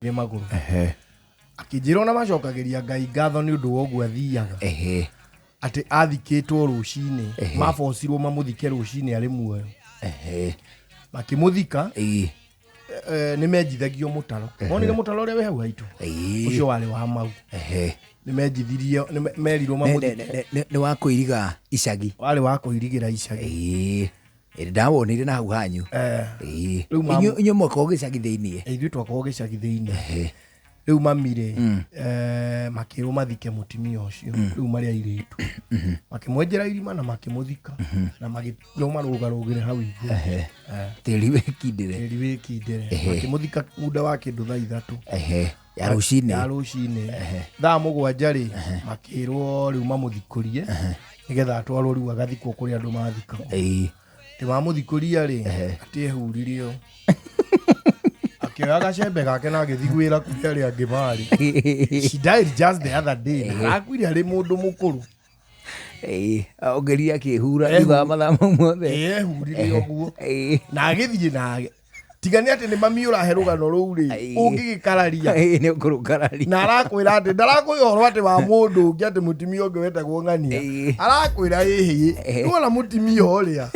nĩ magũrũ akĩnjĩra na macokageria Ngai ngatho nĩ ũndũ wa ũguo athiaga atĩ athikĩtwo rũcinĩ mabocirwo mamũthike rũcinĩ arĩ muoyo makĩmũthika nĩ menjithagio mũtaro wonire mũtaro ũrĩa wĩ hau haitũ ũcio warĩ wa mau nĩ menjithirio merirwo mamũthike nĩ wa kũiriga icagi warĩ wa kũirigĩra icagi ndawonire na hau hanyu inyuĩ mwakoo gĩcagi thĩinĩ ithuĩ twakoo gĩcagi thĩinĩ rĩu mamire makĩrwo mathike mũtumia ũcio rĩu marĩ airĩtu makĩmwenjera irima na makĩmũthika na magĩthiĩ marũgarũgĩre hau igũrũ tĩri wĩkindĩre makĩmũthika muda wa kĩndũ thaa 3 ya rũcinĩ thaa 7 makĩrwo rĩu mamũthikũrie nĩgetha atwarwo rĩu agathikwo kũrĩ andũ mathikagwo mamũthikũria rĩ atĩ ehuririo akĩoya gacembe gake na agĩthigwĩra kũrĩ arĩa angĩ marĩ. She died just the other day. Arakuire arĩ mũndũ mũkũrũ. Ongeria akĩhura thutha mathaa mothe. Ehurire ũguo. Na agĩthiĩ na tigani atĩ nĩ mami ũrahe rũgano rũu rĩ ũngĩgĩkararia nĩ ũkũrũkararia na arakwĩra atĩ ndarakwĩra ũhoro atĩ wa mũndũ ũngĩ atĩ mũtumia ũngĩ wetagwo Ng'ania arakwĩra ĩhĩ nĩwona mũtumia ũrĩa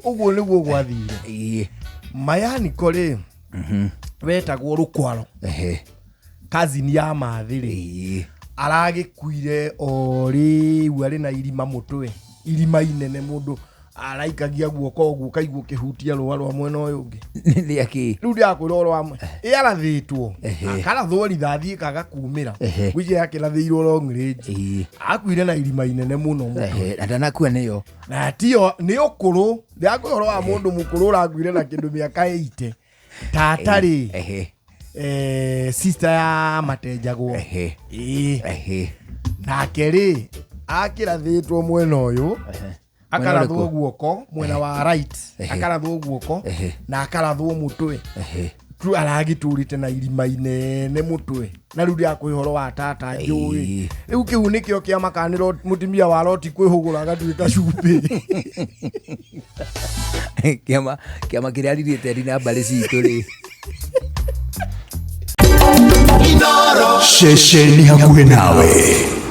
ũguo nĩguo gwathire Mayani kũrĩ wetagwo Rũkwaro cousin ya Mathi rĩ aragĩkuire o rĩu arĩ na irima mũtwe irima inene mũndũ araikagia guoko ũguo kaigwo kĩhutia rũa rwa mwena ũyũ ũngĩ nĩ akĩ rĩu ndiakwĩra rwa arathĩtwo akarathwo rithathi kagakumĩra gwĩje yake rathĩirwo long range akuire na irima inene mũno mũtwe na ndanakua nĩyo na tio nĩ ũkũrũ ndiakwĩra wa mũndũ mũkũrũ arakuire na kĩndũ mĩaka 80 tata rĩ sister ya Matenjagwo nake rĩ akĩrathĩtwo mwena ũyũ akarathwo guoko mwena wa right akarathwo guoko na akarathwo mũtwe tu aragĩtũrĩte na irima inene mũtwe na rĩu ya kwĩhoro wa tata njũĩ rĩu kĩu nĩkĩo kĩa makanĩro mũtumia wa Loti kwĩhũgũra agatuĩka cumbĩ kĩama kĩrĩa arirĩte rĩ na mbarĩ citũ rĩ Sheshe ni hakuhĩ nawe.